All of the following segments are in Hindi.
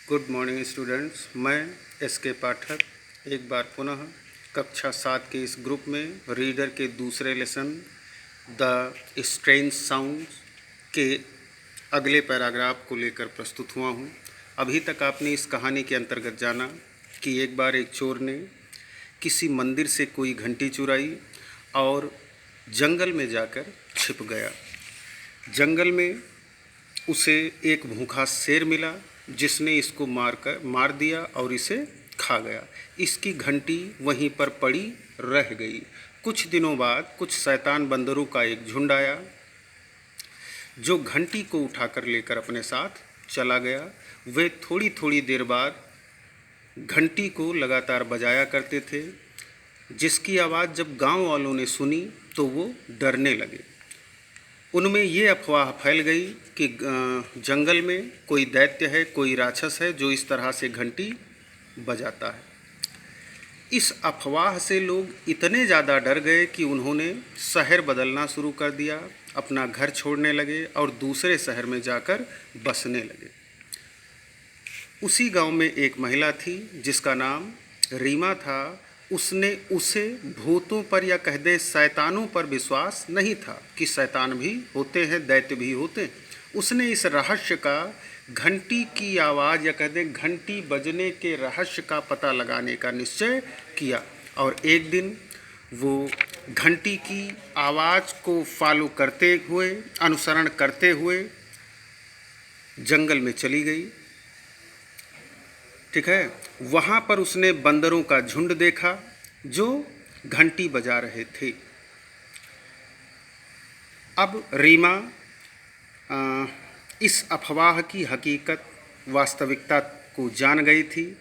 Good morning students. मैं एस के पाठक एक बार पुनः कक्षा 7 के इस ग्रुप में रीडर के दूसरे लेसन द स्ट्रेंज साउंड्स के अगले पैराग्राफ को लेकर प्रस्तुत हुआ हूँ। अभी तक आपने इस कहानी के अंतर्गत जाना कि एक बार एक चोर ने किसी मंदिर से कोई घंटी चुराई और जंगल में जाकर छिप गया। जंगल में उसे एक भूखा शेर मिला जिसने इसको मार दिया और इसे खा गया। इसकी घंटी वहीं पर पड़ी रह गई। कुछ दिनों बाद कुछ शैतान बंदरों का एक झुंड आया जो घंटी को उठाकर लेकर अपने साथ चला गया। वे थोड़ी थोड़ी देर बाद घंटी को लगातार बजाया करते थे, जिसकी आवाज़ जब गांव वालों ने सुनी तो वो डरने लगे। उनमें ये अफवाह फैल गई कि जंगल में कोई दैत्य है, कोई राक्षस है जो इस तरह से घंटी बजाता है। इस अफवाह से लोग इतने ज़्यादा डर गए कि उन्होंने शहर बदलना शुरू कर दिया, अपना घर छोड़ने लगे और दूसरे शहर में जाकर बसने लगे। उसी गांव में एक महिला थी जिसका नाम रीमा था। उसे भूतों पर या कह दें शैतानों पर विश्वास नहीं था कि शैतान भी होते हैं, दैत्य भी होते हैं। उसने इस रहस्य का, घंटी की आवाज़ या कह दें घंटी बजने के रहस्य का पता लगाने का निश्चय किया और एक दिन वो घंटी की आवाज़ को फॉलो करते हुए, अनुसरण करते हुए जंगल में चली गई। ठीक है, वहाँ पर उसने बंदरों का झुंड देखा जो घंटी बजा रहे थे। अब रीमा इस अफवाह की हकीकत, वास्तविकता को जान गई थी।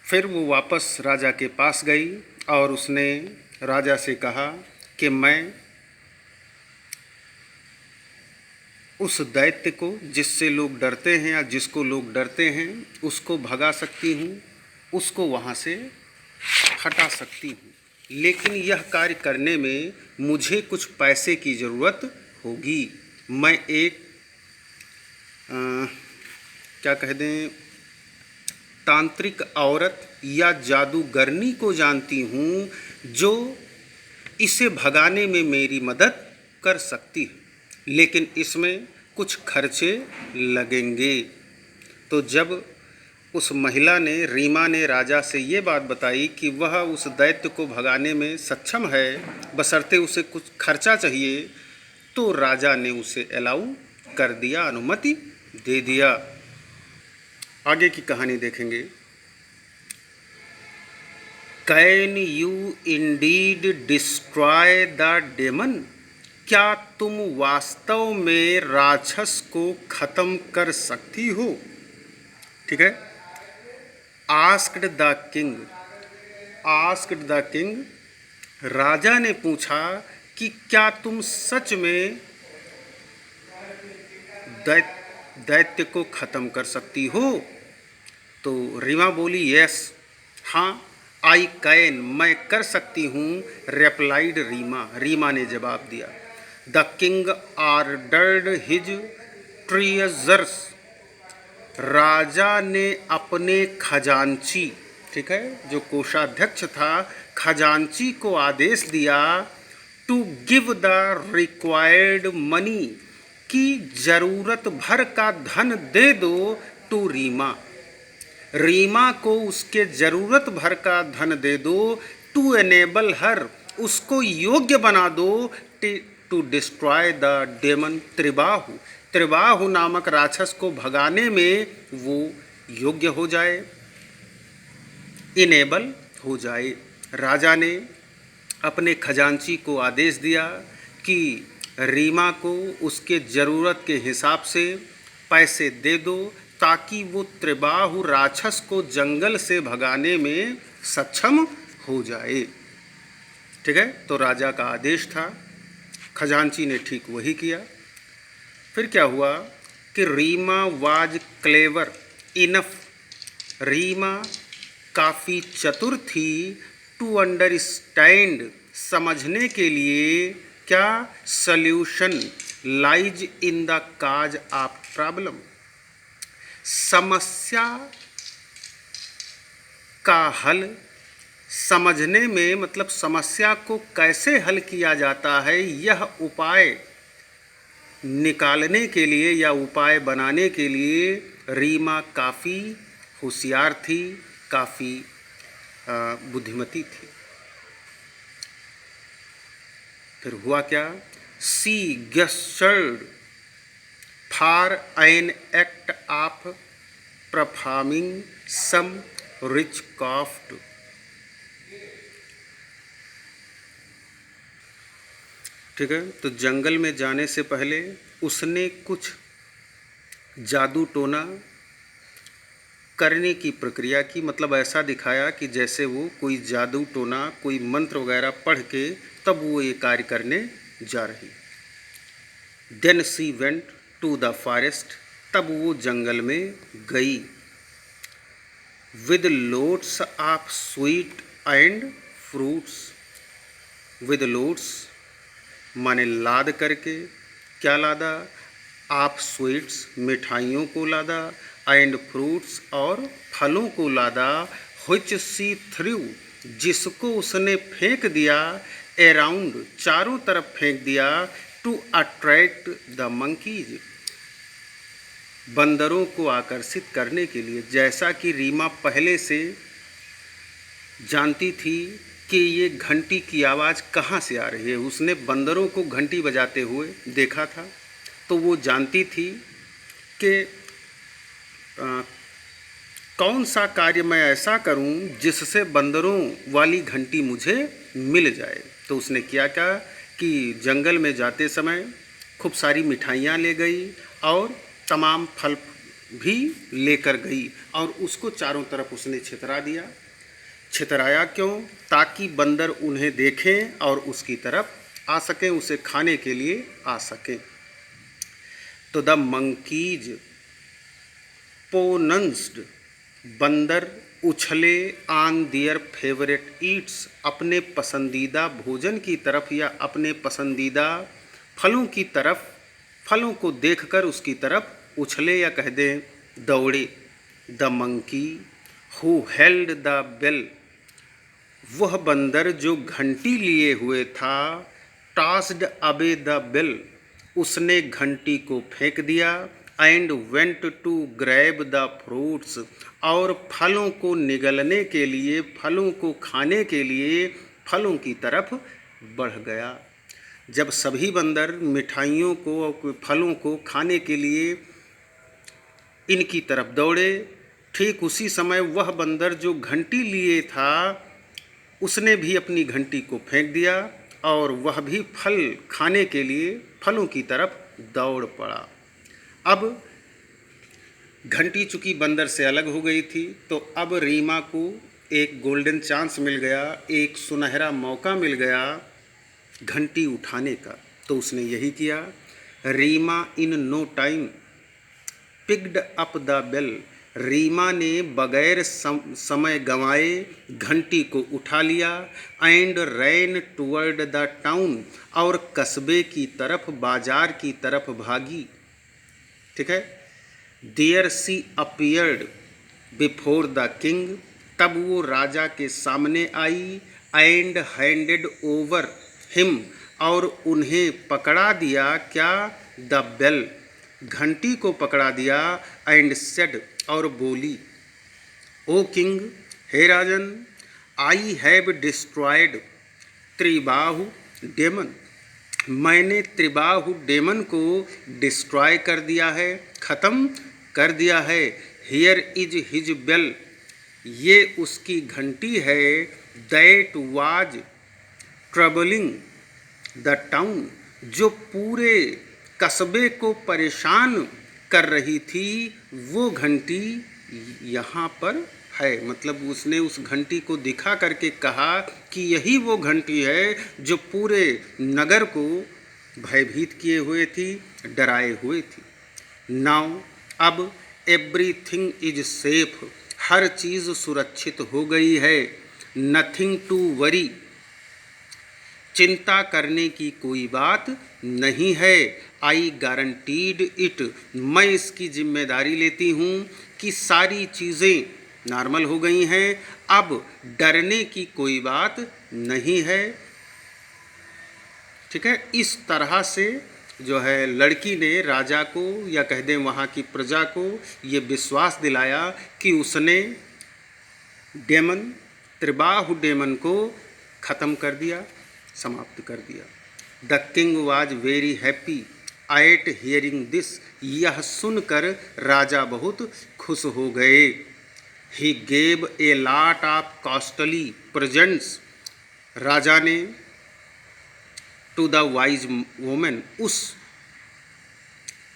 फिर वो वापस राजा के पास गई और उसने राजा से कहा कि मैं उस दैत्य को, जिससे लोग डरते हैं या जिसको लोग डरते हैं, उसको भगा सकती हूँ, उसको वहाँ से हटा सकती हूँ, लेकिन यह कार्य करने में मुझे कुछ पैसे की ज़रूरत होगी। मैं एक क्या कह दें तांत्रिक औरत या जादूगरनी को जानती हूँ जो इसे भगाने में मेरी मदद कर सकती है, लेकिन इसमें कुछ खर्चे लगेंगे। तो जब उस महिला ने, रीमा ने राजा से ये बात बताई कि वह उस दैत्य को भगाने में सक्षम है, बशर्ते उसे कुछ खर्चा चाहिए, तो राजा ने उसे अलाउ कर दिया, अनुमति दे दिया। आगे की कहानी देखेंगे। Can you Indeed destroy the demon? क्या तुम वास्तव में राक्षस को खत्म कर सकती हो? ठीक है। आस्क्ड द किंग, राजा ने पूछा कि क्या तुम सच में दैत्य को खत्म कर सकती हो? तो रीमा बोली यस, हाँ, आई कैन, मैं कर सकती हूँ। रेप्लाइड रीमा ने जवाब दिया। The king ordered his treasurers, राजा ने अपने खजांची, ठीक है, जो कोषाध्यक्ष था, खजांची को आदेश दिया to give the required money, कि जरूरत भर का धन दे दो टू रीमा को उसके जरूरत भर का धन दे दो, टू एनेबल हर, उसको योग्य बना दो, टू डिस्ट्रॉय द डेमन, त्रिबाहु नामक राक्षस को भगाने में वो योग्य हो जाए, इनेबल हो जाए। राजा ने अपने खजांची को आदेश दिया कि रीमा को उसके ज़रूरत के हिसाब से पैसे दे दो ताकि वो त्रिबाहु राक्षस को जंगल से भगाने में सक्षम हो जाए। ठीक है, तो राजा का आदेश था, खजांची ने ठीक वही किया। फिर क्या हुआ कि Reema was clever enough, Reema काफ़ी चतुर थी, टू अंडरस्टैंड, समझने के लिए, क्या solution lies in the cause of problem, समस्या का हल समझने में, मतलब समस्या को कैसे हल किया जाता है, यह उपाय निकालने के लिए या उपाय बनाने के लिए रीमा काफ़ी होशियार थी, काफ़ी बुद्धिमती थी। फिर हुआ क्या? She gestured for an act of performing some rich craft. ठीक है, तो जंगल में जाने से पहले उसने कुछ जादू टोना करने की प्रक्रिया की, मतलब ऐसा दिखाया कि जैसे वो कोई जादू टोना, कोई मंत्र वगैरह पढ़ के तब वो ये कार्य करने जा रही। Then she went to the forest, तब वो जंगल में गई। With loads of sweet and fruits, with loads माने लाद करके, क्या लादा? ऑफ स्वीट्स मिठाइयों को लादा, एंड फ्रूट्स और फलों को लादा, व्हिच सी थ्रू जिसको उसने फेंक दिया, अराउंड चारों तरफ फेंक दिया, टू अट्रैक्ट द मंकीज बंदरों को आकर्षित करने के लिए। जैसा कि रीमा पहले से जानती थी कि ये घंटी की आवाज़ कहाँ से आ रही है, उसने बंदरों को घंटी बजाते हुए देखा था, तो वो जानती थी कि कौन सा कार्य मैं ऐसा करूं जिससे बंदरों वाली घंटी मुझे मिल जाए। तो उसने क्या कहा कि जंगल में जाते समय खूब सारी मिठाइयाँ ले गई और तमाम फल भी लेकर गई और उसको चारों तरफ उसने छितरा दिया। छितराया क्यों? ताकि बंदर उन्हें देखें और उसकी तरफ आ सकें, उसे खाने के लिए आ सकें। तो द मंकीज पोनंस्ड, बंदर उछले ऑन दियर फेवरेट ईट्स, अपने पसंदीदा भोजन की तरफ या अपने पसंदीदा फलों की तरफ, फलों को देखकर उसकी तरफ उछले या कह दें दौड़े। The monkey who held the bell, वह बंदर जो घंटी लिए हुए था, टॉस्ड अवे द बेल, उसने घंटी को फेंक दिया, and went to grab the fruits, और फलों को निगलने के लिए, फलों को खाने के लिए फलों की तरफ बढ़ गया। जब सभी बंदर मिठाइयों को और फलों को खाने के लिए इनकी तरफ दौड़े, ठीक उसी समय वह बंदर जो घंटी लिए था उसने भी अपनी घंटी को फेंक दिया और वह भी फल खाने के लिए फलों की तरफ दौड़ पड़ा। अब घंटी चूँकि बंदर से अलग हो गई थी, तो अब रीमा को एक गोल्डन चांस मिल गया, एक सुनहरा मौका मिल गया घंटी उठाने का। तो उसने यही किया। Reema in no time picked up the bell, Reema ने बगैर समय गंवाए घंटी को उठा लिया, and ran toward the town, और कस्बे की तरफ, बाजार की तरफ भागी। ठीक है। There she appeared before the king, तब वो राजा के सामने आई, एंड हैंडेड ओवर हिम, और उन्हें पकड़ा दिया, क्या? द बेल, घंटी को पकड़ा दिया, एंड सेड, और बोली, ओ किंग, हे राजन, I have destroyed Tribahu demon, मैंने त्रिबाहु डेमन को डिस्ट्रॉय कर दिया है, ख़त्म कर दिया है। हियर इज हिज बेल, ये उसकी घंटी है। That was troubling the town, जो पूरे कस्बे को परेशान कर रही थी, वो घंटी यहाँ पर है। मतलब उसने उस घंटी को दिखा करके कहा कि यही वो घंटी है जो पूरे नगर को भयभीत किए हुए थी, डराए हुए थी। नाउ, अब एवरीथिंग इज सेफ, हर चीज़ सुरक्षित हो गई है। नथिंग टू वरी, चिंता करने की कोई बात नहीं है। आई गारंटीड इट, मैं इसकी जिम्मेदारी लेती हूँ कि सारी चीज़ें नॉर्मल हो गई हैं, अब डरने की कोई बात नहीं है। ठीक है, इस तरह से जो है लड़की ने राजा को या कह दें वहाँ की प्रजा को ये विश्वास दिलाया कि उसने डेमन, त्रिबाहु डेमन को ख़त्म कर दिया, समाप्त कर दिया। The king was very happy at hearing this, यह सुनकर राजा बहुत खुश हो गए। He gave a lot of costly presents, राजा ने टू द वाइज वोमेन, उस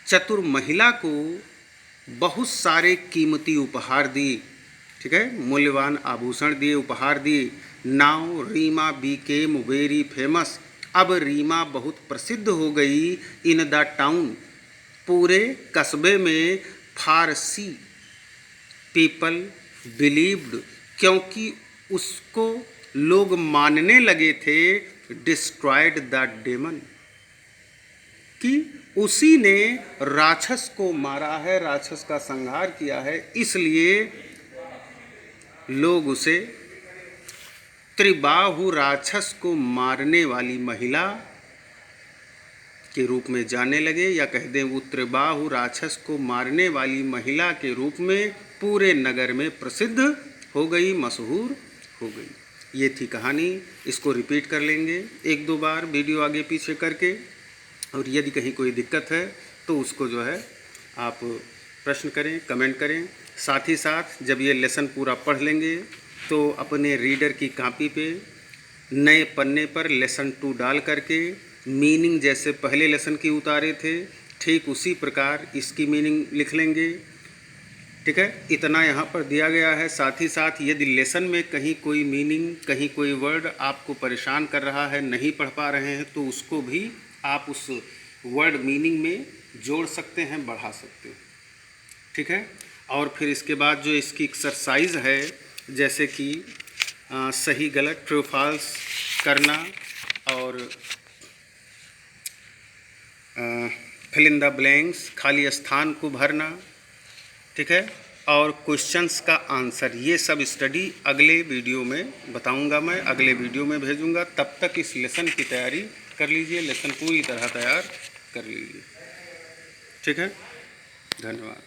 चतुर महिला को बहुत सारे कीमती उपहार दिए। ठीक है, मूल्यवान आभूषण दिए, उपहार दिए। Now Reema became very famous, अब रीमा बहुत प्रसिद्ध हो गई। इन द टाउन, पूरे कस्बे में। फारसी पीपल बिलीव्ड, क्योंकि उसको लोग मानने लगे थे। डिस्ट्रॉयड द डेमन, कि उसी ने राक्षस को मारा है, राक्षस का संहार किया है, इसलिए लोग उसे त्रिबाहु राक्षस को मारने वाली महिला के रूप में जानने लगे, या कह दें वो त्रिबाहु राक्षस को मारने वाली महिला के रूप में पूरे नगर में प्रसिद्ध हो गई, मशहूर हो गई। ये थी कहानी। इसको रिपीट कर लेंगे एक दो बार वीडियो आगे पीछे करके, और यदि कहीं कोई दिक्कत है तो उसको जो है आप प्रश्न करें, कमेंट करें। साथ ही साथ जब ये लेसन पूरा पढ़ लेंगे तो अपने रीडर की कॉपी पे नए पन्ने पर लेसन 2 डाल करके मीनिंग जैसे पहले लेसन की उतारे थे, ठीक उसी प्रकार इसकी मीनिंग लिख लेंगे। ठीक है, इतना यहाँ पर दिया गया है। साथ ही साथ यदि लेसन में कहीं कोई मीनिंग, कहीं कोई वर्ड आपको परेशान कर रहा है, नहीं पढ़ पा रहे हैं, तो उसको भी आप उस वर्ड मीनिंग में जोड़ सकते हैं, बढ़ा सकते हैं। ठीक है, और फिर इसके बाद जो इसकी एक्सरसाइज है, जैसे कि सही गलत, ट्रू फॉल्स करना और फिल इन द ब्लैंक्स, खाली स्थान को भरना। ठीक है, और क्वेश्चंस का आंसर, ये सब स्टडी अगले वीडियो में बताऊंगा, मैं अगले वीडियो में भेजूंगा। तब तक इस लेसन की तैयारी कर लीजिए, लेसन पूरी तरह तैयार कर लीजिए। ठीक है, धन्यवाद।